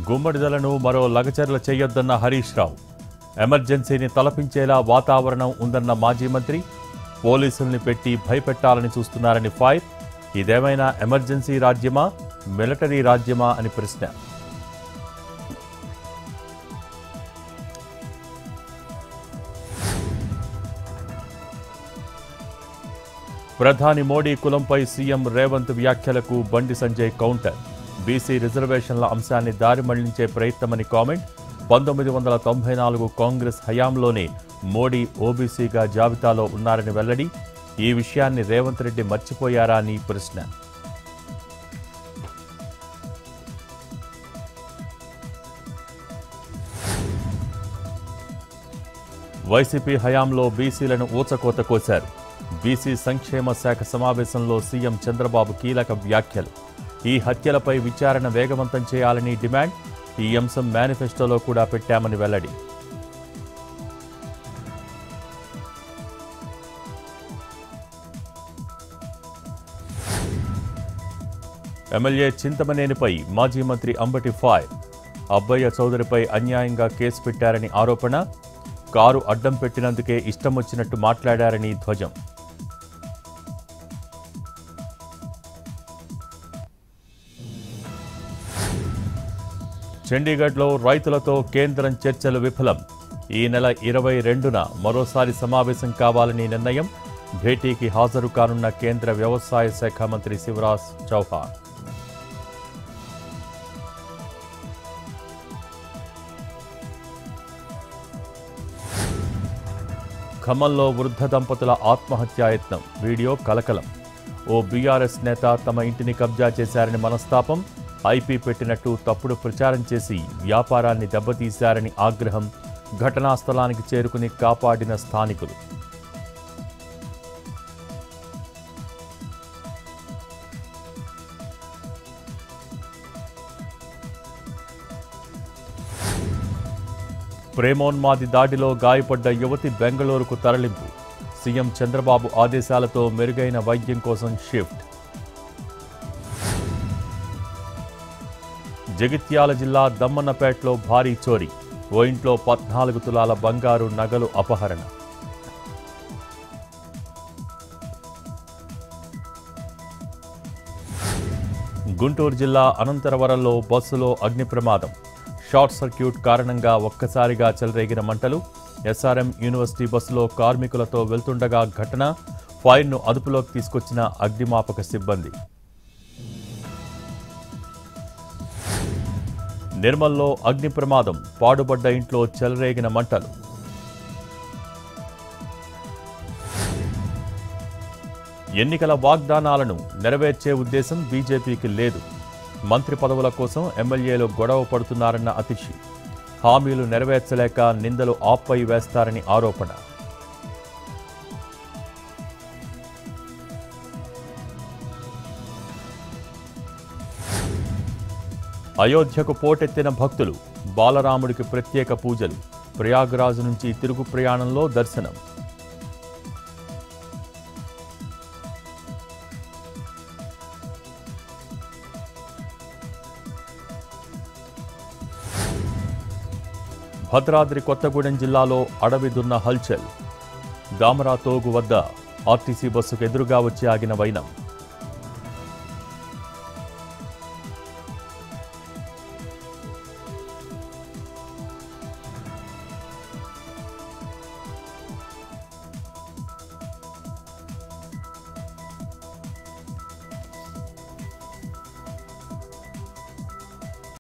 గుమ్మడిదలను మరో లగచర్ల చేయొద్దన్న హరీష్ రావు. ఎమర్జెన్సీని తలపించేలా వాతావరణం ఉందన్న మాజీ మంత్రి. పోలీసుల్ని పెట్టి భయపెట్టాలని చూస్తున్నారని ఫైర్. ఇదేమైనా ఎమర్జెన్సీ రాజ్యమా, మిలిటరీ రాజ్యమా అని ప్రశ్న. ప్రధాని మోడీ కులంపై సీఎం రేవంత్ వ్యాఖ్యలకు బండి సంజయ్ కౌంటర్. బీసీ రిజర్వేషన్ల అంశాన్ని దారి మళ్లించే ప్రయత్నమని కామెంట్. 1994 కాంగ్రెస్ హయాంలోనే మోడీ ఓబీసీగా జాబితాలో ఉన్నారని వెల్లడి. ఈ విషయాన్ని రేవంత్ రెడ్డి మర్చిపోయారా అని ప్రశ్న. వైసీపీ హయాంలో బీసీలను ఊచకోత కోశారు. బీసీ సంక్షేమ శాఖ సమావేశంలో సీఎం చంద్రబాబు కీలక వ్యాఖ్యలు. ఈ హత్యలపై విచారణ వేగవంతం చేయాలని డిమాండ్. ఈ అంశం మేనిఫెస్టోలో కూడా పెట్టామని వెల్లడి. ఎమ్మెల్యే చింతమనేనిపై మాజీ మంత్రి అంబటి ఫైర్. అబ్బయ్య చౌదరిపై అన్యాయంగా కేసు పెట్టారని ఆరోపణ. కారు అడ్డం పెట్టినందుకే ఇష్టం వచ్చినట్టు మాట్లాడారని ధ్వజం. చండీగఢ్లో రైతులతో కేంద్రం చర్చలు విఫలం. ఈ నెల 22న మరోసారి సమావేశం కావాలని నిర్ణయం. భేటీకి హాజరు కానున్న కేంద్ర వ్యవసాయ శాఖ మంత్రి శివరాజ్ చౌహాన్. ఖమ్మంలో వృద్ధ దంపతుల ఆత్మహత్యాయత్నం. వీడియో కలకలం. ఓ బీఆర్ఎస్ నేత తమ ఇంటిని కబ్జా చేశారని మనస్తాపం. ఐపీ పెట్టినట్టు తప్పుడు ప్రచారం చేసి వ్యాపారాన్ని దెబ్బతీశారని ఆగ్రహం. ఘటనా స్థలానికి చేరుకుని కాపాడిన స్థానికులు. ప్రేమోన్మాది దాడిలో గాయపడ్డ యువతి బెంగళూరుకు తరలింపు. సీఎం చంద్రబాబు ఆదేశాలతో మెరుగైన వైద్యం కోసం షిఫ్ట్. జగిత్యాల జిల్లా దమ్మన్నపేటలో భారీ చోరీ. ఓ ఇంట్లో 14 తులాల బంగారు నగలు అపహరణ. గుంటూరు జిల్లా అనంతరవరంలో బస్సులో అగ్ని ప్రమాదం. షార్ట్ సర్క్యూట్ కారణంగా ఒక్కసారిగా చెలరేగిన మంటలు. ఎస్ఆర్ఎం యూనివర్సిటీ బస్సులో కార్మికులతో వెళ్తుండగా ఘటన. ఫైర్ను అదుపులోకి తీసుకొచ్చిన అగ్నిమాపక సిబ్బంది. నిర్మల్లో అగ్ని ప్రమాదం. పాడుబడ్డ ఇంట్లో చెలరేగిన మంటలు. ఎన్నికల వాగ్దానాలను నెరవేర్చే ఉద్దేశం బీజేపీకి లేదు. మంత్రి పదవుల కోసం ఎమ్మెల్యేలు గొడవ పడుతున్నారన్న అతిషి. హామీలు నెరవేర్చలేక నిందలు ఆప్పై వేస్తారని ఆరోపణ. అయోధ్యకు పోటెత్తిన భక్తులు. బాలరాముడికి ప్రత్యేక పూజలు. ప్రయాగ్రాజ్ నుంచి తిరుగు ప్రయాణంలో దర్శనం. భద్రాద్రి కొత్తగూడెం జిల్లాలో అడవి దున్న హల్చల్. దామరా తోగు వద్ద ఆర్టీసీ బస్సుకు ఎదురుగా వచ్చి ఆగిన వైనం.